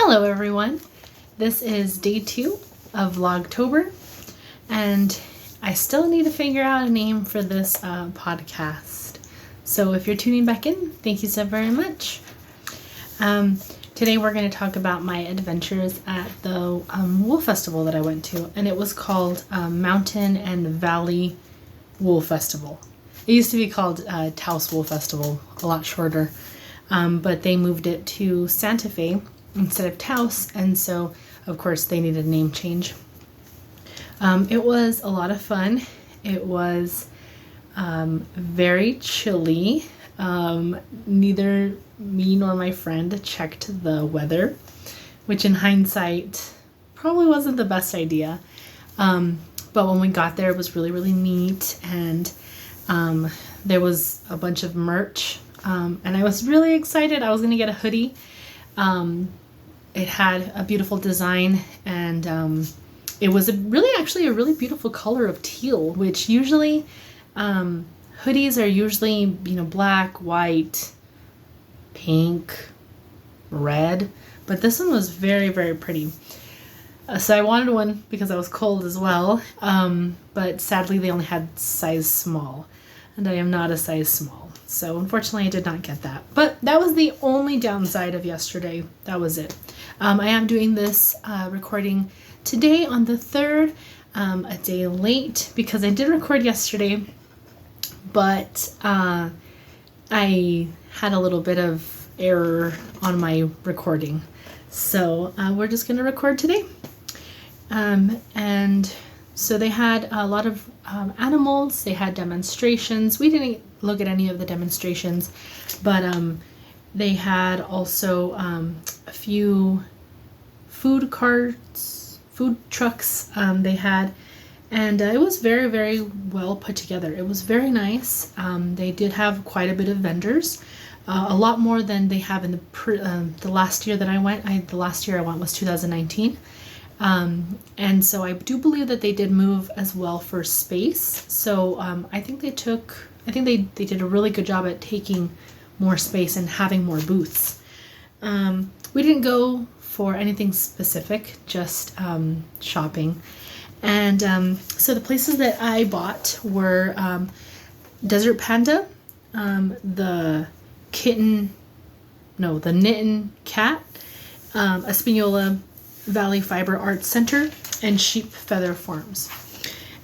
Hello everyone, this is day 2 of Vlogtober, and I still need to figure out a name for this podcast. So if you're tuning back in, thank you so very much. Today we're going to talk about my adventures at the wool festival that I went to, and it was called Mountain and Valley Wool Festival. It used to be called Taos Wool Festival, a lot shorter, but they moved it to Santa Fe instead of Taos, and so of course they needed a name change. It was a lot of fun. It was very chilly. Neither me nor my friend checked the weather, which in hindsight probably wasn't the best idea. But when we got there, it was really neat, and there was a bunch of merch, and I was really excited. I was gonna get a hoodie. It had a beautiful design, and it was actually a really beautiful color of teal, which usually hoodies are usually, black, white, pink, red, but this one was very pretty. So I wanted one because I was cold as well, but sadly they only had size small, and I am not a size small, so unfortunately I did not get that. But that was the only downside of yesterday. That was it. I am doing this recording today on the 3rd, a day late because I did record yesterday, but I had a little bit of error on my recording. So we're just going to record today. And so they had a lot of animals. They had demonstrations. We didn't look at any of the demonstrations, but they had also a few food carts, food trucks they had, and it was very well put together. It was very nice. They did have quite a bit of vendors, a lot more than they have in the last year that I went. The last year I went was 2019. And so I do believe that they did move as well for space. So I think they did a really good job at taking more space and having more booths. We didn't go for anything specific, just shopping. And so the places that I bought were Desert Panda, the Knitting Cat, Espanola Valley Fiber Arts Center, and Sheep Feather Farms.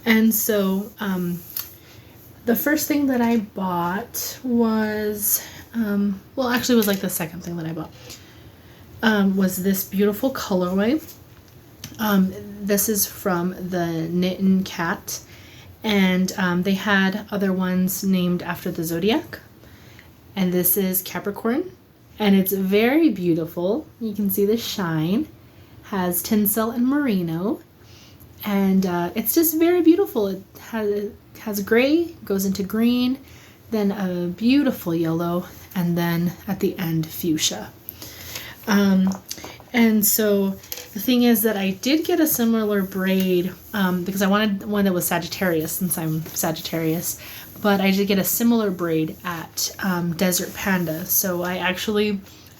And so the first thing that I bought was, actually it was like the second thing that I bought, was this beautiful colorway. This is from the Knitting Cat, and they had other ones named after the zodiac, and this is Capricorn, and it's very beautiful. You can see the shine. Has tinsel and merino, and it's just very beautiful. It has gray, goes into green, then a beautiful yellow, and then at the end fuchsia. And so the thing is that I did get a similar braid because I wanted one that was Sagittarius, since I'm Sagittarius, but I did get a similar braid at Desert Panda. So I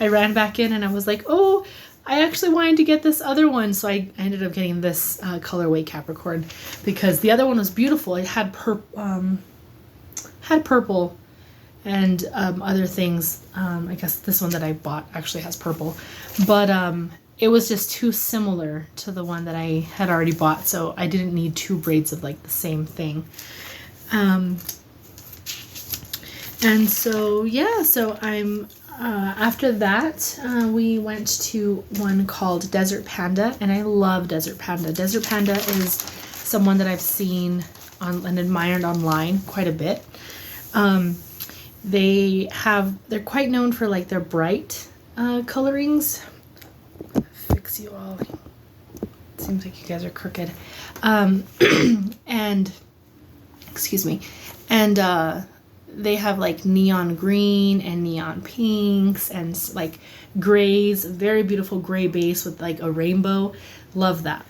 ran back in and I was like, oh, I actually wanted to get this other one, so I ended up getting this colorway Capricorn because the other one was beautiful. It had purple and other things. I guess this one that I bought actually has purple, but it was just too similar to the one that I had already bought, so I didn't need two braids of like the same thing. And so yeah, so I'm. After that, we went to one called Desert Panda, and I love Desert Panda. Desert Panda is someone that I've seen and admired online quite a bit. They're quite known for like their bright colorings. Fix you all. It seems like you guys are crooked. And excuse me. And they have like neon green and neon pinks and like grays, very beautiful gray base with like a rainbow. Love that.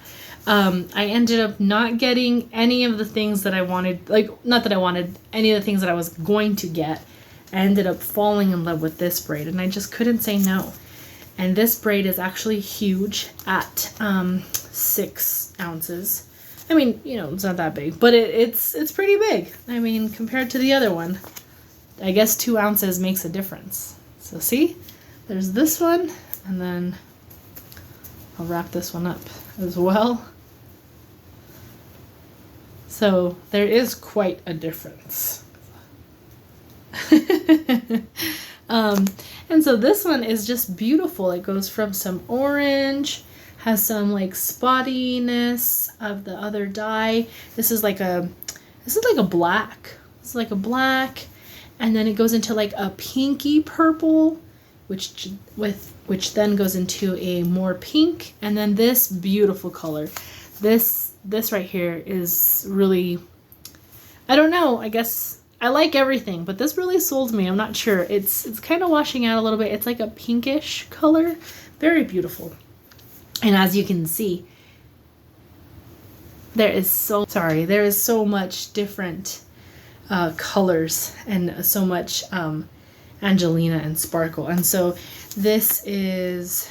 I ended up not getting any of the things that I wanted, not that I wanted any of the things that I was going to get. I ended up falling in love with this braid, and I just couldn't say no. And this braid is actually huge at 6 ounces. I mean, you know, it's not that big, but it's pretty big. I mean, compared to the other one, I guess 2 ounces makes a difference. So see, there's this one, and then I'll wrap this one up as well. So there is quite a difference. And so this one is just beautiful. It goes from some orange, has some like spottiness of the other dye. This is like a black. This is like a black, and then it goes into like a pinky purple, which then goes into a more pink, and then this beautiful color. This right here is really, I don't know, I guess I like everything, but this really sold me. I'm not sure. It's kind of washing out a little bit. It's like a pinkish color. Very beautiful. And as you can see, there is so much different colors and so much Angelina and sparkle. And so this is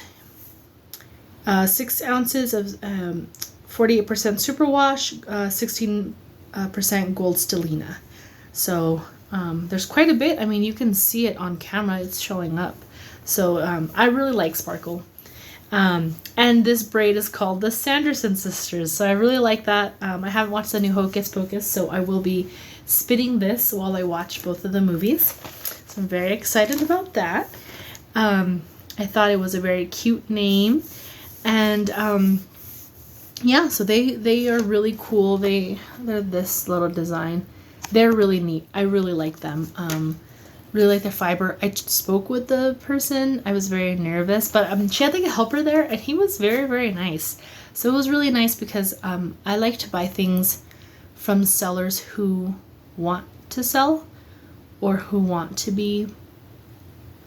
6 ounces of 48% superwash, 16% gold stellina. So there's quite a bit. I mean, you can see it on camera. It's showing up. So I really like sparkle. And this braid is called the Sanderson Sisters. So I really like that. I haven't watched the new Hocus Pocus, so I will be spinning this while I watch both of the movies. So I'm very excited about that. I thought it was a very cute name. And yeah, so they are really cool. They're this little design. They're really neat. I really like them. Really like their fiber. I spoke with the person. I was very nervous, but she had like a helper there, and he was very, very nice. So it was really nice because I like to buy things from sellers who want to sell or who want to be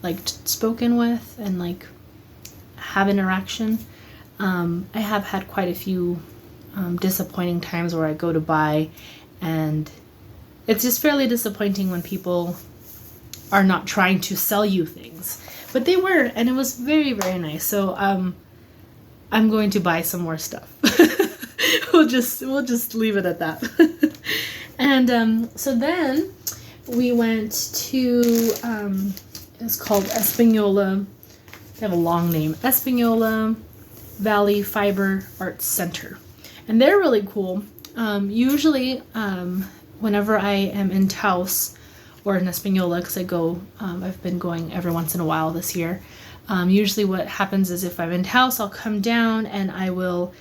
like spoken with and like have interaction. I have had quite a few disappointing times where I go to buy, and it's just fairly disappointing when people are not trying to sell you things. But they were, and it was very, very nice. So I'm going to buy some more stuff. we'll just leave it at that. And so then we went to it's called Espanola. They have a long name. Espanola Valley Fiber Arts Center. And they're really cool. Usually whenever I am in Taos or in Espanola, because I go, I've been going every once in a while this year. Usually what happens is if I'm in Taos, I'll come down and I will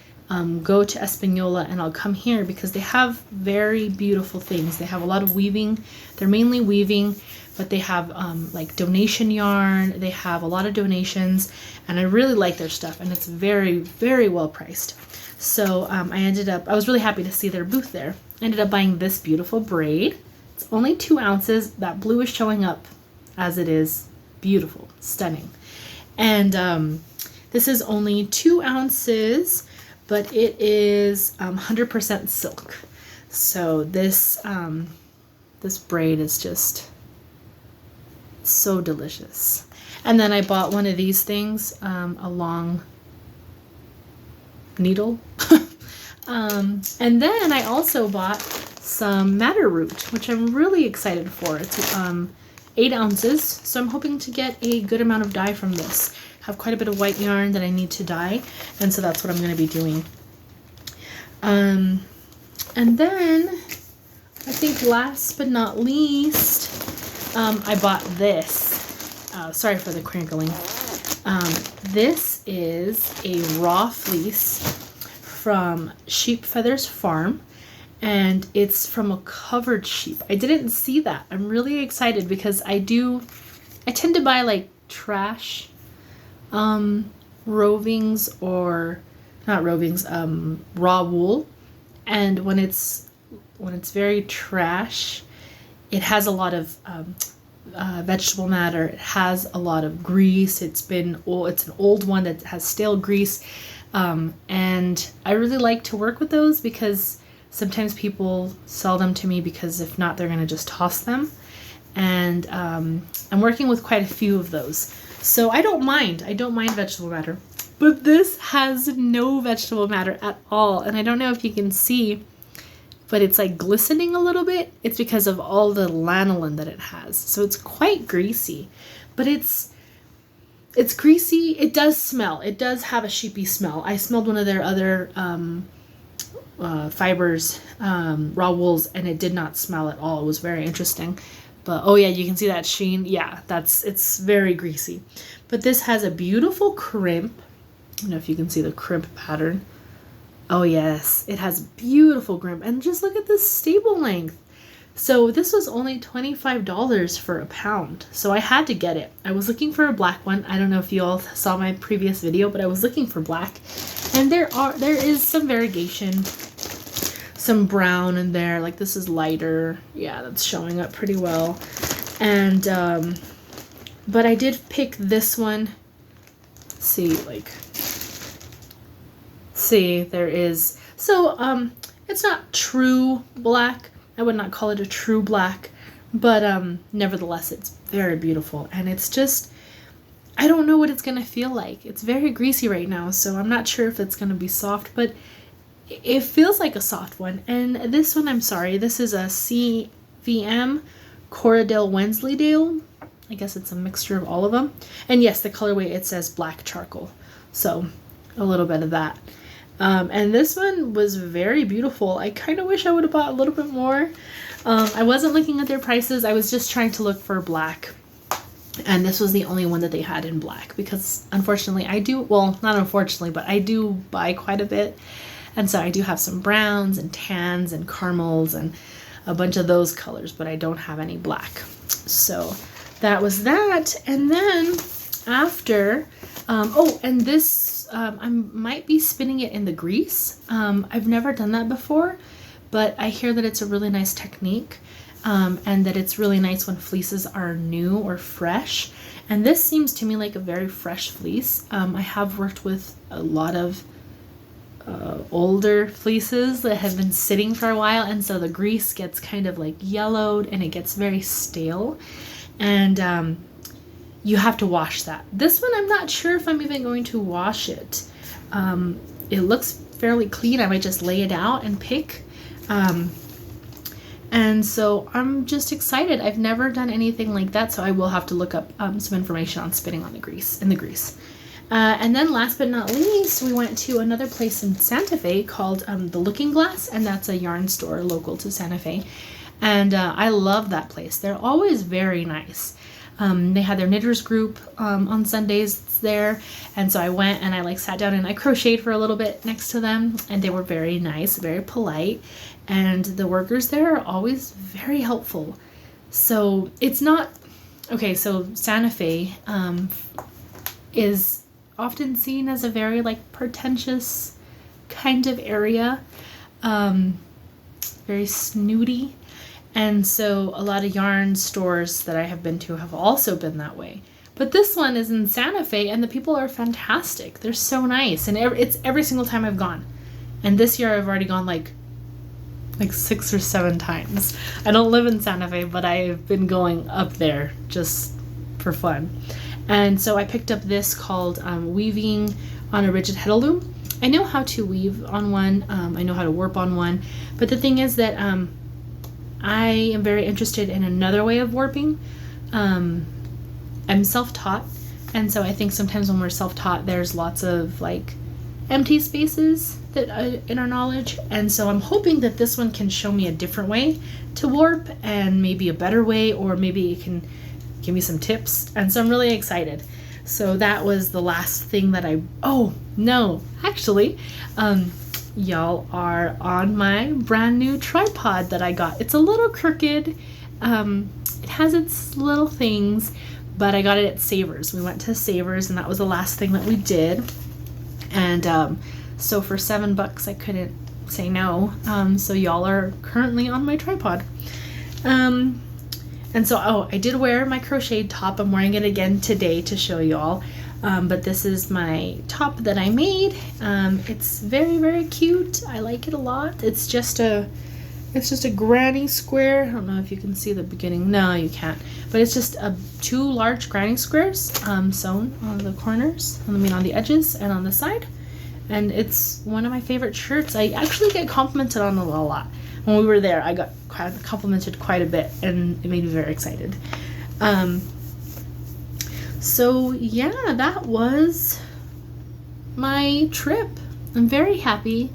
go to Espanola, and I'll come here because they have very beautiful things. They have a lot of weaving. They're mainly weaving, but they have like donation yarn. They have a lot of donations, and I really like their stuff, and it's very, very well priced. So I was really happy to see their booth there. I ended up buying this beautiful braid. It's only 2 ounces. That blue is showing up as it is. Beautiful, stunning. And this is only 2 ounces, but it is 100% silk. So this this braid is just so delicious. And then I bought one of these things, a long needle. And then I also bought some madder root, which I'm really excited for. It's 8 ounces, so I'm hoping to get a good amount of dye from this. I have quite a bit of white yarn that I need to dye, and so that's what I'm going to be doing. And then I think last but not least, I bought this. Sorry for the crinkling. This is a raw fleece from Sheep Feathers Farm, and it's from a covered sheep. I didn't see that. I'm really excited because I tend to buy like trash rovings, or not rovings, raw wool, and when it's very trash, it has a lot of vegetable matter. It has a lot of grease. It's an old one that has stale grease, and I really like to work with those because sometimes people sell them to me because if not, they're going to just toss them. And I'm working with quite a few of those. So I don't mind vegetable matter, but this has no vegetable matter at all. And I don't know if you can see, but it's like glistening a little bit. It's because of all the lanolin that it has. So it's quite greasy, but it's greasy. It does smell. It does have a sheepy smell. I smelled one of their other fibers, raw wools, and it did not smell at all. It was very interesting. But oh yeah, you can see that sheen. Yeah, it's very greasy. But this has a beautiful crimp. I don't know if you can see the crimp pattern. Oh yes, it has beautiful crimp. And just look at this staple length. So this was only $25 for a pound. So I had to get it. I was looking for a black one. I don't know if you all saw my previous video, but I was looking for black. And there is some variegation. Some brown in there, like this is lighter. Yeah, that's showing up pretty well. And but I did pick this one. See, there is, so it's not true black. I would not call it a true black, but nevertheless it's very beautiful. And it's just, I don't know what it's gonna feel like. It's very greasy right now, so I'm not sure if it's gonna be soft, but it feels like a soft one. And this one, I'm sorry, this is a CVM Corradale Wensleydale. I guess it's a mixture of all of them. And yes, the colorway, it says black charcoal. So a little bit of that. And this one was very beautiful. I kind of wish I would have bought a little bit more. I wasn't looking at their prices. I was just trying to look for black. And this was the only one that they had in black, because unfortunately I do, well, not unfortunately, but I do buy quite a bit. And so I do have some browns and tans and caramels and a bunch of those colors, but I don't have any black. So that was that. And then after, oh, and this, I might be spinning it in the grease. I've never done that before, but I hear that it's a really nice technique, and that it's really nice when fleeces are new or fresh. And this seems to me like a very fresh fleece. I have worked with a lot of older fleeces that have been sitting for a while, and so the grease gets kind of like yellowed and it gets very stale, and you have to wash that. This one, I'm not sure if I'm even going to wash it. It looks fairly clean. I might just lay it out and pick. And so I'm just excited. I've never done anything like that, so I will have to look up some information on spinning on the grease, in the grease. And then last but not least, we went to another place in Santa Fe called The Looking Glass, and that's a yarn store local to Santa Fe. And I love that place. They're always very nice. They had their knitters group on Sundays there, and so I went and I sat down and I crocheted for a little bit next to them, and they were very nice, very polite, and the workers there are always very helpful. So it's not okay. So Santa Fe is often seen as a very pretentious kind of area, very snooty. And so a lot of yarn stores that I have been to have also been that way. But this one is in Santa Fe, and the people are fantastic. They're so nice. And it's every single time I've gone. And this year I've already gone like 6 or 7 times. I don't live in Santa Fe, but I've been going up there just for fun. And so I picked up this called Weaving on a Rigid Heddle Loom. I know how to weave on one. I know how to warp on one. But the thing is that I am very interested in another way of warping. I'm self-taught, and so I think sometimes when we're self-taught, there's lots of empty spaces that in our knowledge, and so I'm hoping that this one can show me a different way to warp, and maybe a better way, or maybe it can give me some tips. And so I'm really excited. So that was the last thing that y'all are on my brand new tripod that I got. It's a little crooked. It has its little things, but I got it at Savers. We went to Savers, and that was the last thing that we did. And so for $7, I couldn't say no. So y'all are currently on my tripod. And so, I did wear my crocheted top. I'm wearing it again today to show y'all. But this is my top that I made. It's very, very cute. I like it a lot. It's just a It's just a granny square. I don't know if you can see the beginning. No, you can't. But it's just two large granny squares sewn on the corners, on the edges and on the side. And it's one of my favorite shirts. I actually get complimented on it a lot. When we were there, I got complimented quite a bit, and it made me very excited. So yeah, that was my trip. I'm very happy.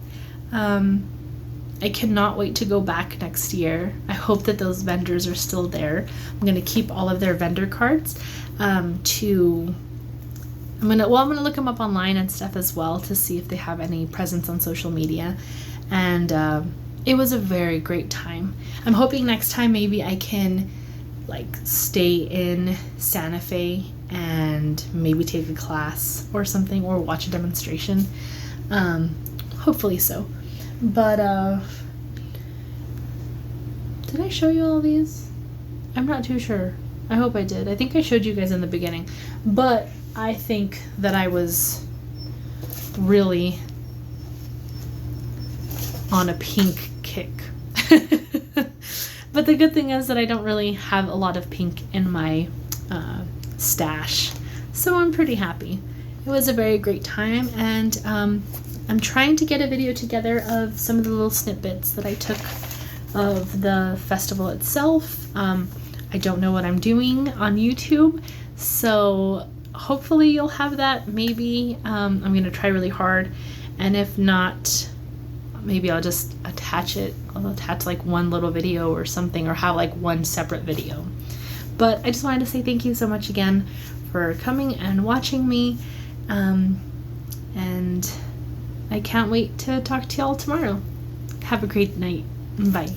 I cannot wait to go back next year. I hope that those vendors are still there. I'm gonna keep all of their vendor cards. I'm gonna look them up online and stuff as well to see if they have any presence on social media. And it was a very great time. I'm hoping next time maybe I can like stay in Santa Fe and maybe take a class or something, or watch a demonstration. Hopefully so. But did I show you all these? I'm not too sure. I hope I did. I think I showed you guys in the beginning. But I think that I was really on a pink kick. But the good thing is that I don't really have a lot of pink in my stash. So I'm pretty happy. It was a very great time, and I'm trying to get a video together of some of the little snippets that I took of the festival itself. I don't know what I'm doing on YouTube, so hopefully you'll have that. Maybe I'm going to try really hard, and if not, maybe I'll just attach it. I'll attach like one little video or something, or have like one separate video. But I just wanted to say thank you so much again for coming and watching me, and I can't wait to talk to y'all tomorrow. Have a great night. Bye.